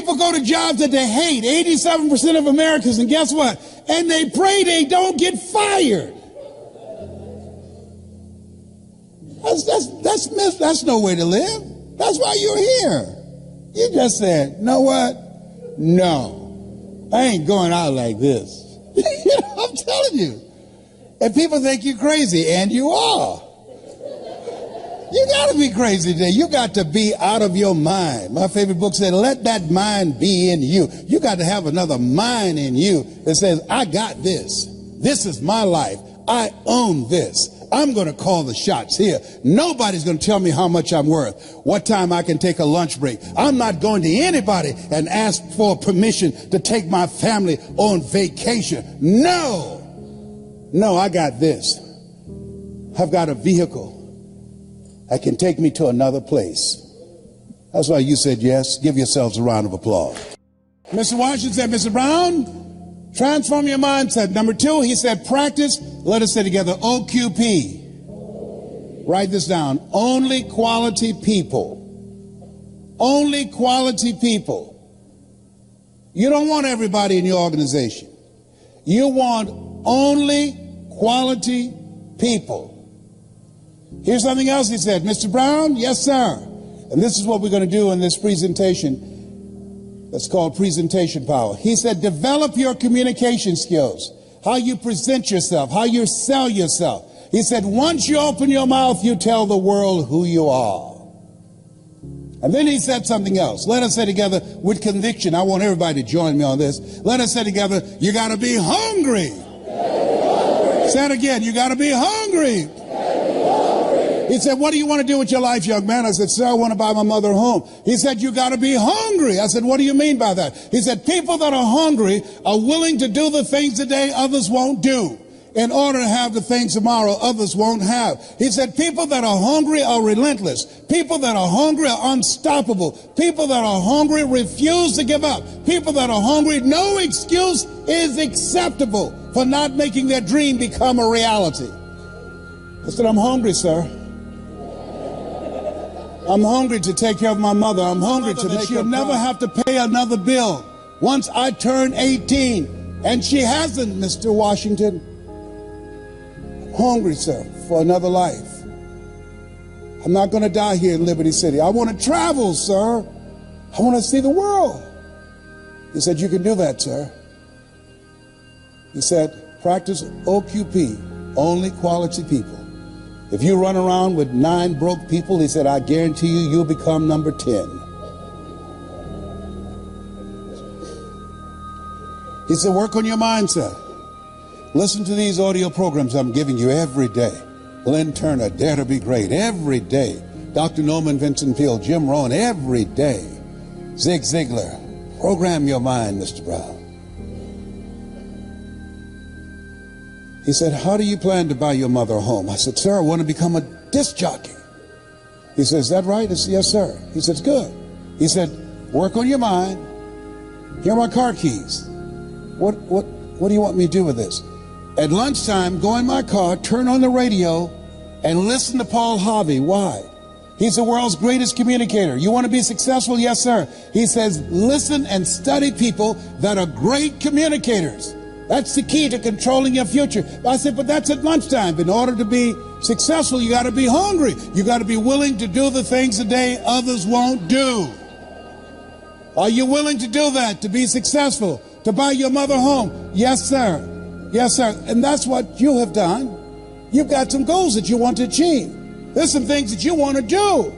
People go to jobs that they hate, 87% of Americans, and guess what? And they pray they don't get fired. That's no way to live. That's why you're here. You just said, know what? No, I ain't going out like this. I'm telling you. And people think you're crazy, and you are. You got to be crazy today. You got to be out of your mind. My favorite book said, let that mind be in you. You got to have another mind in you that says, I got this. This is my life. I own this. I'm going to call the shots here. Nobody's going to tell me how much I'm worth, what time I can take a lunch break. I'm not going to anybody and ask for permission to take my family on vacation. No, I got this. I've got a vehicle that can take me to another place. That's why you said yes. Give yourselves a round of applause. Mr. Washington said, Mr. Brown, transform your mindset. Number 2, he said, practice. Let us say together, OQP. Write this down. Only quality people. Only quality people. You don't want everybody in your organization. You want only quality people. Here's something else he said. Mr. Brown, yes, sir. And this is what we're going to do in this presentation. That's called presentation power. He said, develop your communication skills. How you present yourself, how you sell yourself. He said, once you open your mouth, you tell the world who you are. And then he said something else. Let us say together with conviction. I want everybody to join me on this. Let us say together, you got to be hungry. Say it again, you got to be hungry. He said, what do you want to do with your life, young man? I said, sir, I want to buy my mother a home. He said, you got to be hungry. I said, what do you mean by that? He said, people that are hungry are willing to do the things today others won't do in order to have the things tomorrow others won't have. He said, people that are hungry are relentless. People that are hungry are unstoppable. People that are hungry refuse to give up. People that are hungry, no excuse is acceptable for not making their dream become a reality. I said, I'm hungry, sir. I'm hungry to take care of my mother. I'm hungry so that she'll never have to pay another bill once I turn 18. And she hasn't, Mr. Washington. I'm hungry, sir, for another life. I'm not going to die here in Liberty City. I want to travel, sir. I want to see the world. He said, you can do that, sir. He said, practice OQP, only quality people. If you run around with 9 broke people, he said, I guarantee you, you'll become number 10. He said, work on your mindset. Listen to these audio programs I'm giving you every day. Lynn Turner, Dare to Be Great, every day. Dr. Norman Vincent Peale, Jim Rohn, every day. Zig Ziglar, program your mind, Mr. Brown. He said, how do you plan to buy your mother a home? I said, sir, I want to become a disc jockey. He said, is that right? I said, yes, sir. He said, good. He said, work on your mind. Here are my car keys. What do you want me to do with this? At lunchtime, go in my car, turn on the radio, and listen to Paul Harvey. Why? He's the world's greatest communicator. You want to be successful? Yes, sir. He says, listen and study people that are great communicators. That's the key to controlling your future. I said, but that's at lunchtime. In order to be successful, you got to be hungry. You got to be willing to do the things today others won't do. Are you willing to do that to be successful? To buy your mother a home? Yes, sir. Yes, sir. And that's what you have done. You've got some goals that you want to achieve. There's some things that you want to do.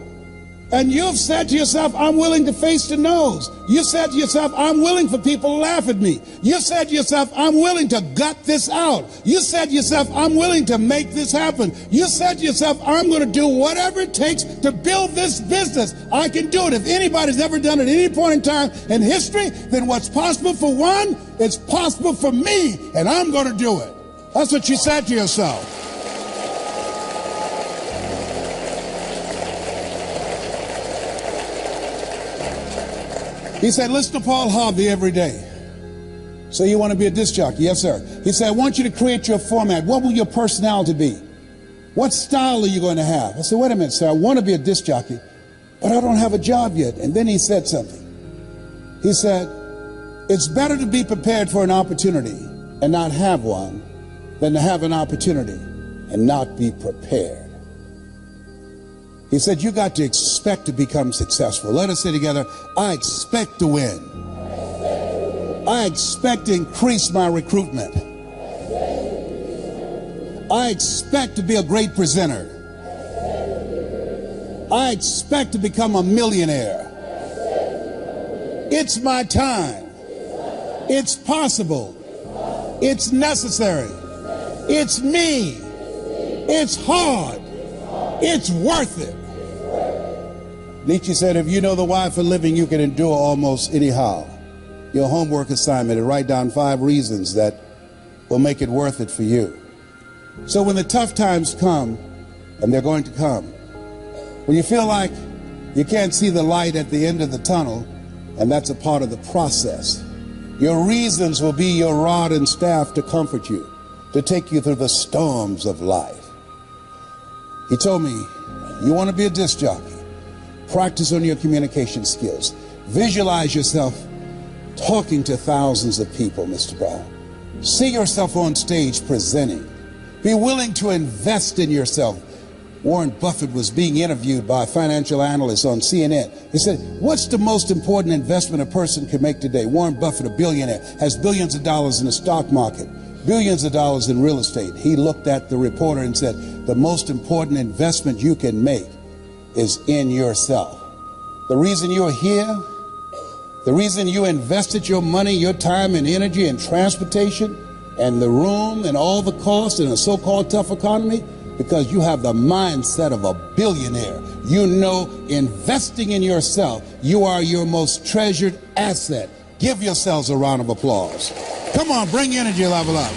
And you've said to yourself, I'm willing to face the no's. You said to yourself, I'm willing for people to laugh at me. You said to yourself, I'm willing to gut this out. You said to yourself, I'm willing to make this happen. You said to yourself, I'm going to do whatever it takes to build this business. I can do it. If anybody's ever done it at any point in time in history, then what's possible for one is possible for me, and I'm going to do it. That's what you said to yourself. He said, listen to Paul Harvey every day. So you want to be a disc jockey? Yes, sir. He said, I want you to create your format. What will your personality be? What style are you going to have? I said, wait a minute, sir. I want to be a disc jockey, but I don't have a job yet. And then he said something. He said, it's better to be prepared for an opportunity and not have one than to have an opportunity and not be prepared. He said, you got to expect to become successful. Let us say together, I expect to win. I expect to increase my recruitment. I expect to be a great presenter. I expect to become a millionaire. It's my time. It's possible. It's necessary. It's me. It's hard. It's worth it. Nietzsche said, if you know the why for living, you can endure almost anyhow. Your homework assignment is write down 5 reasons that will make it worth it for you. So when the tough times come, and they're going to come, when you feel like you can't see the light at the end of the tunnel, and that's a part of the process, your reasons will be your rod and staff to comfort you, to take you through the storms of life. He told me, you want to be a disc jockey? Practice on your communication skills. Visualize yourself talking to thousands of people, Mr. Brown. See yourself on stage presenting. Be willing to invest in yourself. Warren Buffett was being interviewed by a financial analyst on CNN. He said, what's the most important investment a person can make today? Warren Buffett, a billionaire, has billions of dollars in the stock market, billions of dollars in real estate. He looked at the reporter and said, the most important investment you can make is in yourself. The reason you're here, the reason you invested your money, your time and energy in transportation and the room and all the costs in a so-called tough economy, because you have the mindset of a billionaire. You know, investing in yourself, you are your most treasured asset. Give yourselves a round of applause. Come on, bring your energy level up.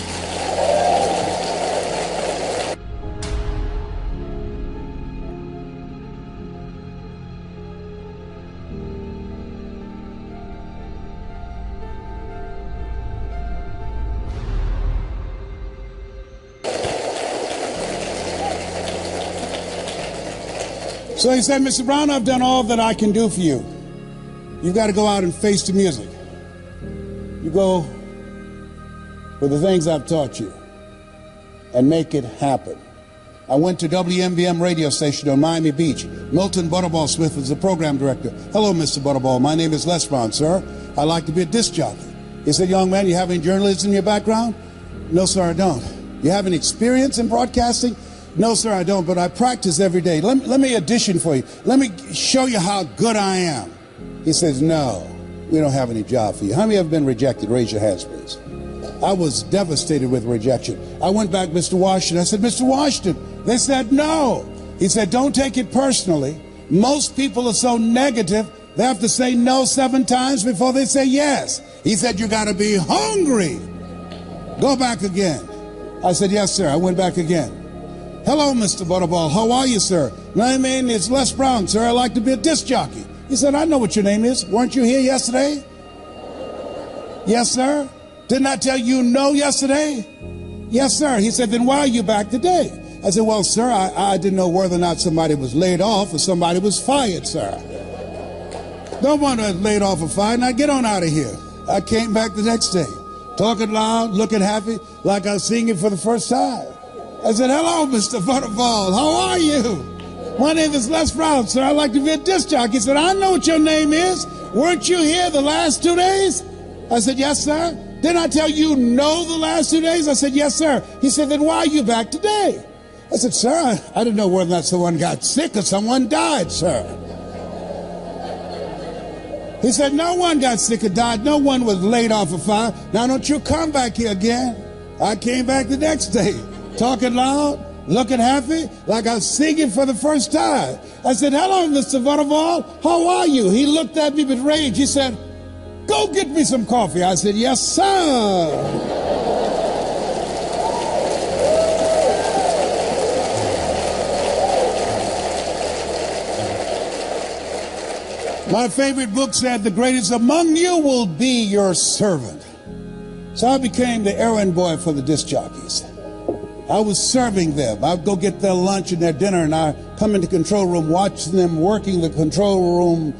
So he said, Mr. Brown, I've done all that I can do for you. You've got to go out and face the music. You go with the things I've taught you and make it happen. I went to WMBM radio station on Miami Beach. Milton Butterball Smith was the program director. Hello, Mr. Butterball. My name is Les Brown, sir. I'd like to be a disc jockey. He said, young man, you have any journalism in your background? No, sir, I don't. You have any experience in broadcasting? No, sir, I don't, but I practice every day. Let me audition for you. Let me show you how good I am. He says, no, we don't have any job for you. How many have been rejected? Raise your hands, please. I was devastated with rejection. I went back, Mr. Washington. I said, Mr. Washington. They said, no. He said, don't take it personally. Most people are so negative, they have to say no 7 times before they say yes. He said, you got to be hungry. Go back again. I said, yes, sir. I went back again. Hello, Mr. Butterball. How are you, sir? My name is Les Brown, sir. I'd like to be a disc jockey. He said, I know what your name is. Weren't you here yesterday? Yes, sir. Didn't I tell you no yesterday? Yes, sir. He said, then why are you back today? I said, well, sir, I didn't know whether or not somebody was laid off or somebody was fired, sir. Don't want to laid off or fired. Now get on out of here. I came back the next day, talking loud, looking happy, like I was singing for the first time. I said, hello, Mr. Butterball. How are you? My name is Les Brown, sir. I'd like to be a disc jockey. He said, I know what your name is. Weren't you here the last 2 days? I said, yes, sir. Didn't I tell you no the last 2 days? I said, yes, sir. He said, then why are you back today? I said, sir, I didn't know whether or not someone got sick or someone died, sir. He said, no one got sick or died. No one was laid off or fired. Now don't you come back here again. I came back the next day, talking loud, looking happy, like I was singing for the first time. I said, hello, Mr. Butterball. How are you? He looked at me with rage. He said, go get me some coffee. I said, yes, sir. My favorite book said, the greatest among you will be your servant. So I became the errand boy for the disc jockeys. I was serving them. I'd go get their lunch and their dinner, and I'd come into the control room, watching them working the control room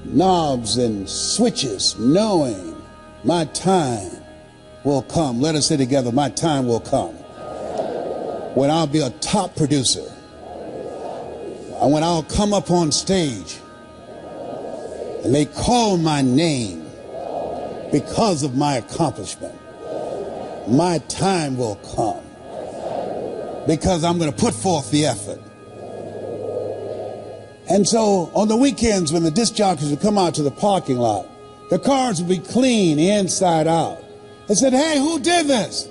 knobs and switches, knowing my time will come. Let us say together, my time will come when I'll be a top producer, and when I'll come up on stage and they call my name because of my accomplishment. My time will come because I'm going to put forth the effort. And so on the weekends when the disc jockeys would come out to the parking lot, the cars would be clean inside out. They said, hey, who did this?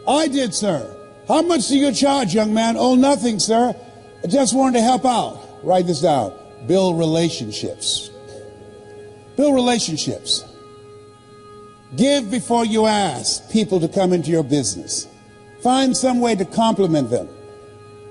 I did, sir. How much do you charge, young man? Oh, nothing, sir. I just wanted to help out. Write this down. Build relationships. Build relationships. Give before you ask people to come into your business. Find some way to compliment them.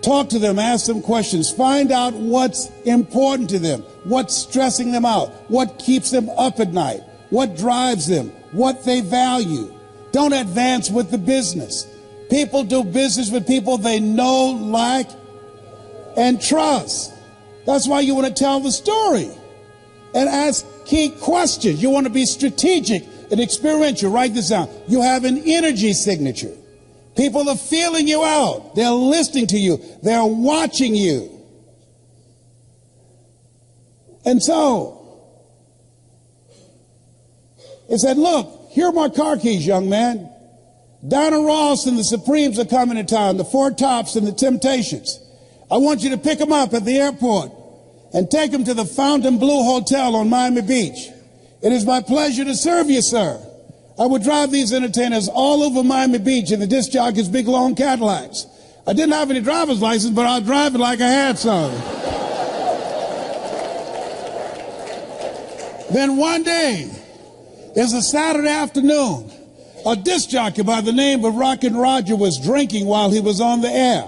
Talk to them, ask them questions. Find out what's important to them, what's stressing them out, what keeps them up at night, what drives them, what they value. Don't advance with the business. People do business with people they know, like, and trust. That's why you want to tell the story and ask key questions. You want to be strategic and experiential. Write this down. You have an energy signature. People are feeling you out. They're listening to you. They're watching you. And so, it said, look, here are my car keys, young man. Donna Ross and the Supremes are coming to town, the Four Tops and the Temptations. I want you to pick them up at the airport and take them to the Fontainebleau Hotel on Miami Beach. It is my pleasure to serve you, sir. I would drive these entertainers all over Miami Beach in the disc jockeys' big long Cadillacs. I didn't have any driver's license, but I'll drive it like I had some. Then one day, it's a Saturday afternoon, a disc jockey by the name of Rockin' Roger was drinking while he was on the air.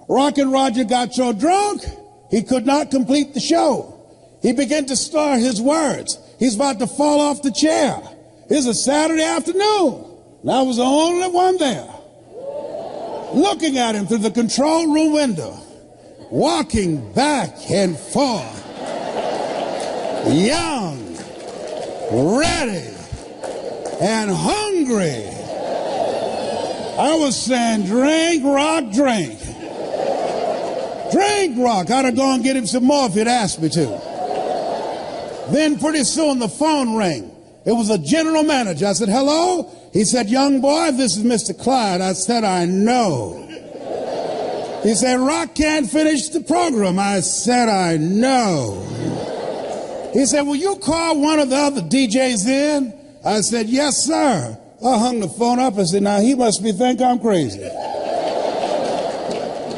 Rockin' Roger got so drunk, he could not complete the show. He began to slur his words. He's about to fall off the chair. It's a Saturday afternoon, and I was the only one there, looking at him through the control room window, walking back and forth, young, ready, and hungry. I was saying, drink, rock, drink. Drink, rock. I'd have gone and get him some more if he'd asked me to. Then pretty soon the phone rang. It was a general manager. I said, hello? He said, young boy, this is Mr. Clyde. I said, I know. He said, Rock can't finish the program. I said, I know. He said, will you call one of the other DJs in? I said, yes, sir. I hung the phone up and said, now he must think I'm crazy.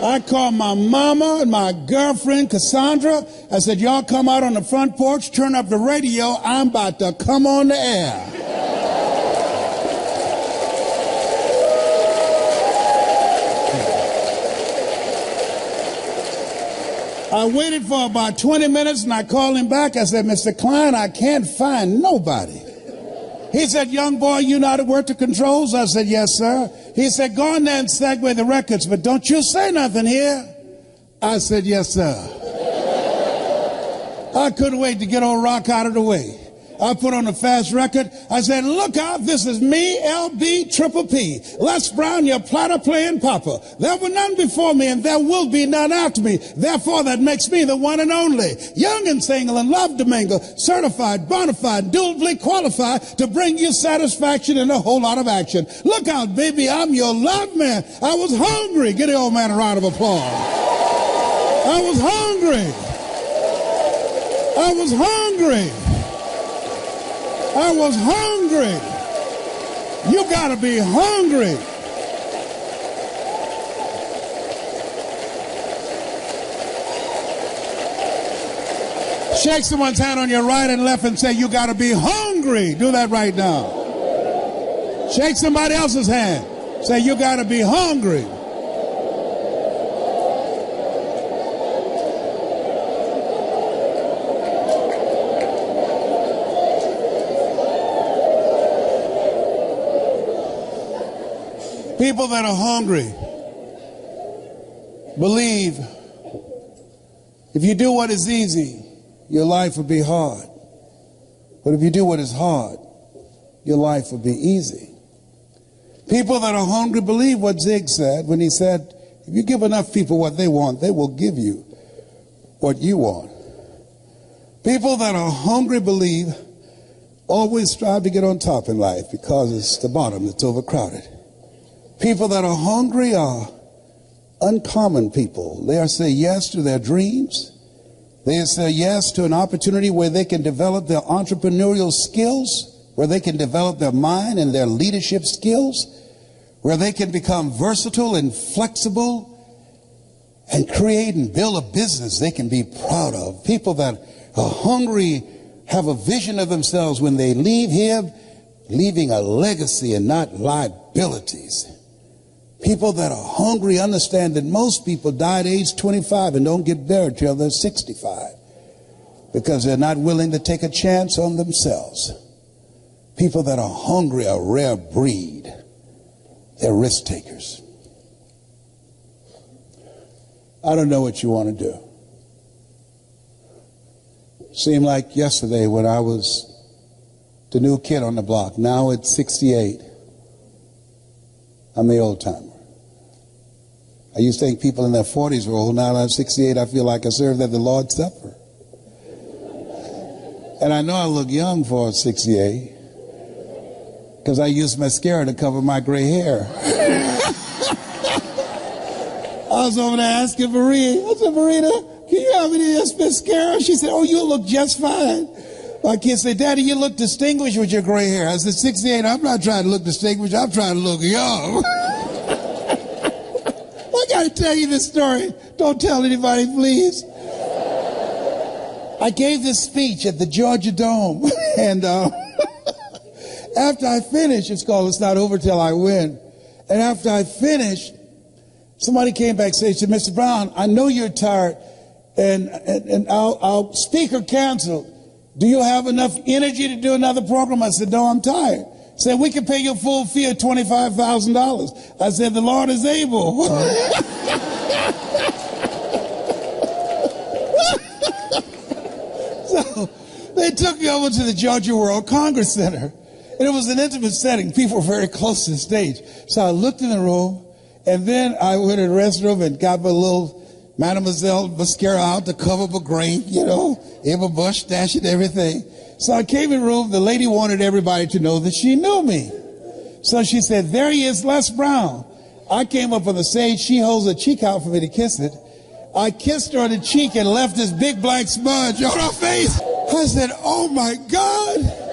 I called my mama and my girlfriend, Cassandra. I said, y'all come out on the front porch, turn up the radio. I'm about to come on the air. I waited for about 20 minutes and I called him back. I said, Mr. Klein, I can't find nobody. He said, young boy, you know how to work the controls? I said, yes, sir. He said, go in there and segue the records, but don't you say nothing here. I said, yes, sir. I couldn't wait to get old Rock out of the way. I put on a fast record. I said, look out, this is me, LB, Triple P. Les Brown, your platter playing papa. There were none before me, and there will be none after me. Therefore, that makes me the one and only. Young and single and love to mingle. Certified, bona fide, duly qualified to bring you satisfaction and a whole lot of action. Look out, baby, I'm your love man. I was hungry. Give the old man a round of applause. I was hungry. I was hungry. I was hungry. You gotta be hungry. Shake someone's hand on your right and left and say, you gotta be hungry. Do that right now. Shake somebody else's hand. Say, you gotta be hungry. People that are hungry believe if you do what is easy, your life will be hard. But if you do what is hard, your life will be easy. People that are hungry believe what Zig said when he said, if you give enough people what they want, they will give you what you want. People that are hungry believe always strive to get on top in life because it's the bottom that's overcrowded. People that are hungry are uncommon people. They say yes to their dreams. They say yes to an opportunity where they can develop their entrepreneurial skills, where they can develop their mind and their leadership skills, where they can become versatile and flexible and create and build a business they can be proud of. People that are hungry have a vision of themselves when they leave here, leaving a legacy and not liabilities. People that are hungry understand that most people die at age 25 and don't get buried till they're 65 because they're not willing to take a chance on themselves. People that are hungry are a rare breed. They're risk takers. I don't know what you want to do. Seemed like yesterday when I was the new kid on the block. Now at 68, I'm the old timer. I used to think people in their 40s were old. Now that I'm 68, I feel like I served at the Lord's Supper. And I know I look young for 68 because I used mascara to cover my gray hair. I was over there asking Maria. I said, Marita, can you have me this mascara? She said, oh, you look just fine. My kids say, Daddy, you look distinguished with your gray hair. I said, 68, I'm not trying to look distinguished. I'm trying to look young. I got to tell you this story. Don't tell anybody, please. I gave this speech at the Georgia Dome. And after I finished, it's called It's Not Over Till I Win. And after I finished, somebody came backstage and said, Mr. Brown, I know you're tired, and our speaker canceled. Do you have enough energy to do another program? I said, no, I'm tired. He said, we can pay your full fee of $25,000. I said, the Lord is able. So they took me over to the Georgia World Congress Center. And it was an intimate setting. People were very close to the stage. So I looked in the room, and then I went to the restroom and got my little Mademoiselle mascara out to cover my grain, Eva Bush stash and everything. So I came in the room. The lady wanted everybody to know that she knew me. So she said, there he is, Les Brown. I came up on the stage. She holds her cheek out for me to kiss it. I kissed her on the cheek and left this big black smudge on her face. I said, oh, my God.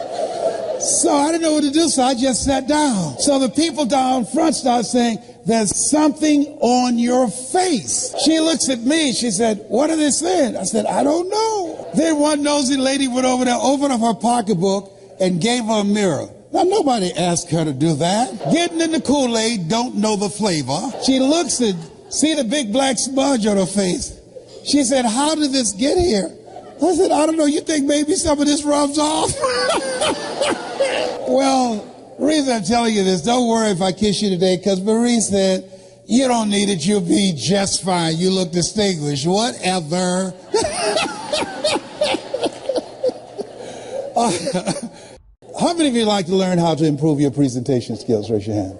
So I didn't know what to do, so I just sat down. So the people down front started saying, there's something on your face. She looks at me. She said, what are they saying? I said, I don't know. Then one nosy lady went over there, opened up her pocketbook, and gave her a mirror. Now, nobody asked her to do that. Getting in the Kool-Aid, don't know the flavor. She looks and see the big black smudge on her face. She said, how did this get here? I said, I don't know. You think maybe some of this rubs off? Well, the reason I'm telling you this, don't worry if I kiss you today, because Marie said, you don't need it. You'll be just fine. You look distinguished. Whatever. How many of you like to learn how to improve your presentation skills? Raise your hand.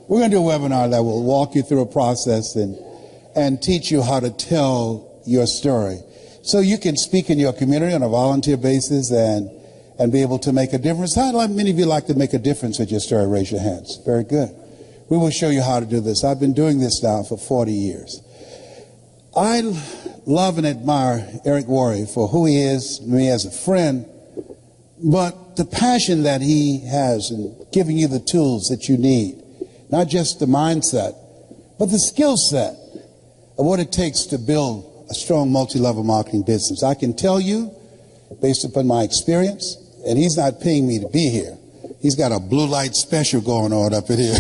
We're going to do a webinar that will walk you through a process and teach you how to tell your story so you can speak in your community on a volunteer basis and be able to make a difference. How many of you like to make a difference with your story? Raise your hands. Very good. We will show you how to do this. I've been doing this now for 40 years. I love and admire Eric Worrier for who he is, me as a friend, but the passion that he has in giving you the tools that you need, not just the mindset, but the skill set of what it takes to build a strong multi-level marketing business. I can tell you, based upon my experience, and he's not paying me to be here. He's got a blue light special going on up in here.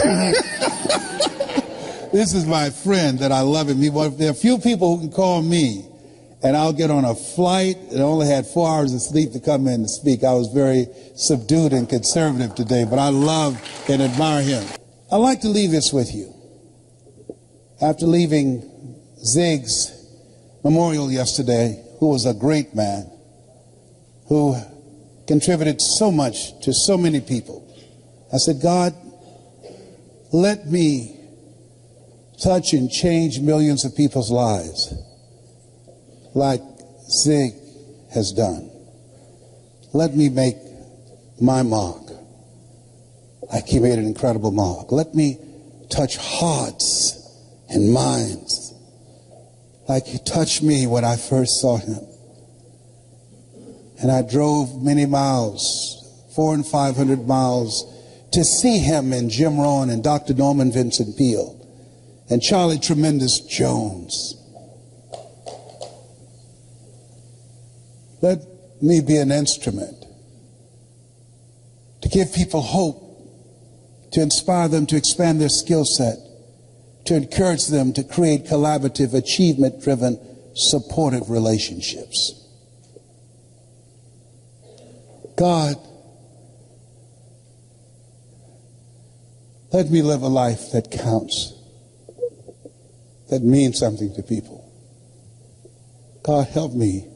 This is my friend that I love him. There are few people who can call me, and I'll get on a flight and only had 4 hours of sleep to come in to speak. I was very subdued and conservative today, but I love and admire him. I'd like to leave this with you. After leaving Zig's memorial yesterday, who was a great man, who contributed so much to so many people. I said, God, let me touch and change millions of people's lives like Zig has done. Let me make my mark like he made an incredible mark. Let me touch hearts and minds like he touched me when I first saw him. And I drove many miles, 400 and 500 miles, to see him and Jim Rohn and Dr. Norman Vincent Peale and Charlie Tremendous Jones. Let me be an instrument to give people hope, to inspire them to expand their skill set, to encourage them to create collaborative, achievement-driven, supportive relationships. God, let me live a life that counts, that means something to people. God, help me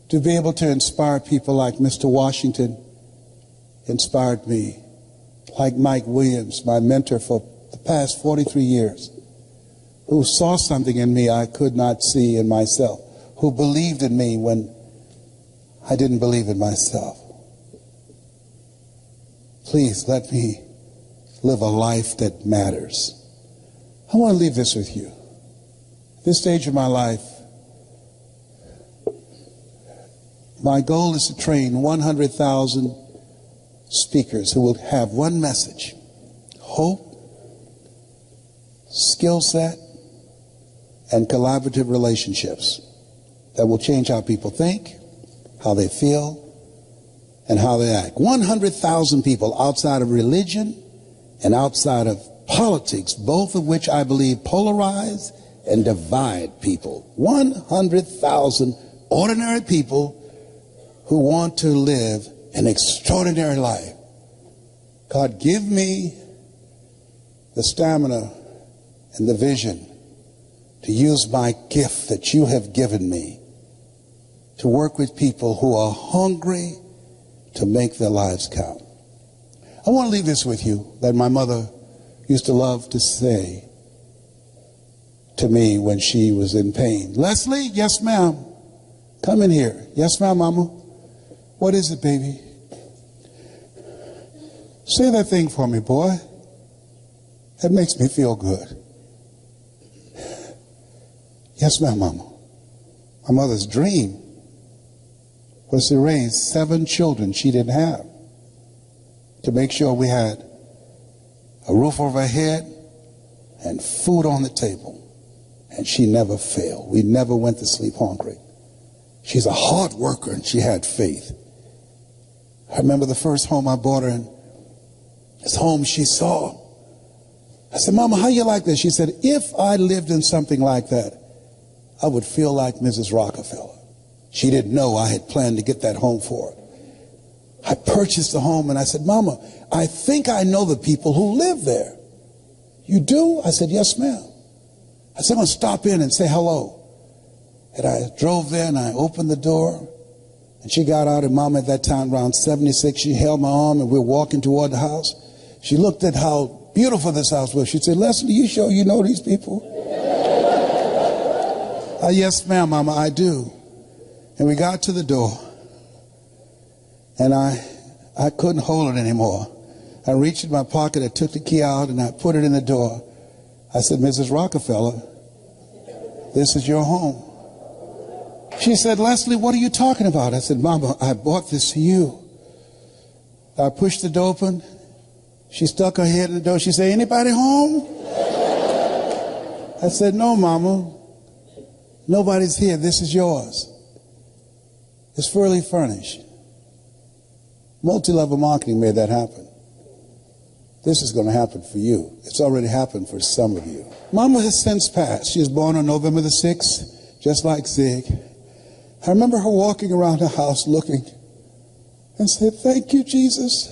to be able to inspire people like Mr. Washington inspired me, like Mike Williams, my mentor for the past 43 years, who saw something in me I could not see in myself, who believed in me when I didn't believe in myself. Please let me live a life that matters. I want to leave this with you. At this stage of my life, my goal is to train 100,000 speakers who will have one message: hope, skill set, and collaborative relationships that will change how people think, how they feel, and how they act. 100,000 people outside of religion and outside of politics, both of which I believe polarize and divide people. 100,000 ordinary people who want to live an extraordinary life. God, give me the stamina and the vision to use my gift that you have given me to work with people who are hungry to make their lives count. I want to leave this with you that my mother used to love to say to me when she was in pain. Leslie, yes ma'am. Come in here. Yes ma'am, mama. What is it, baby? Say that thing for me, boy. That makes me feel good. Yes ma'am, mama. My mother's dream was to raise 7 children she didn't have, to make sure we had a roof over our head and food on the table. And she never failed. We never went to sleep hungry. She's a hard worker and she had faith. I remember the first home I bought her in, this home she saw. I said, Mama, how you like this? She said, if I lived in something like that, I would feel like Mrs. Rockefeller. She didn't know I had planned to get that home for her. I purchased the home and I said, Mama, I think I know the people who live there. You do? I said, yes, ma'am. I said, I'm going to stop in and say hello. And I drove there and I opened the door. And she got out, and Mama at that time, around 76, she held my arm and we were walking toward the house. She looked at how beautiful this house was. She said, Leslie, you sure you know these people? Yes, ma'am, Mama, I do. And we got to the door. And I couldn't hold it anymore. I reached in my pocket, I took the key out, and I put it in the door. I said, Mrs. Rockefeller, this is your home. She said, Leslie, what are you talking about? I said, Mama, I bought this for you. I pushed the door open. She stuck her head in the door. She said, anybody home? I said, no, Mama. Nobody's here. This is yours. It's fully furnished. Multi-level marketing made that happen. This is going to happen for you. It's already happened for some of you. Mama has since passed. She was born on November the 6th, just like Zig. I remember her walking around the house looking and said, thank you, Jesus.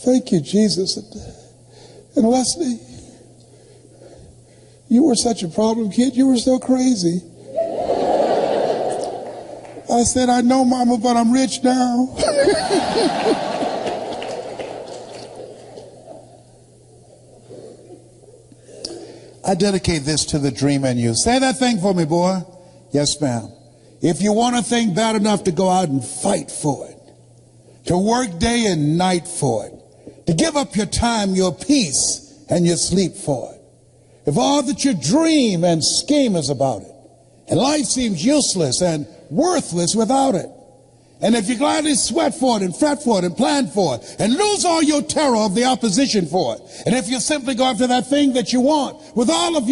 Thank you, Jesus. And Wesley, you were such a problem kid. You were so crazy. I said, I know, Mama, but I'm rich now. I dedicate this to the dream in you. Say that thing for me, boy. Yes, ma'am. If you want a thing bad enough to go out and fight for it, to work day and night for it, to give up your time, your peace, and your sleep for it, if all that you dream and scheme is about it, and life seems useless and worthless without it, and if you gladly sweat for it and fret for it and plan for it and lose all your terror of the opposition for it, and if you simply go after that thing that you want with all of your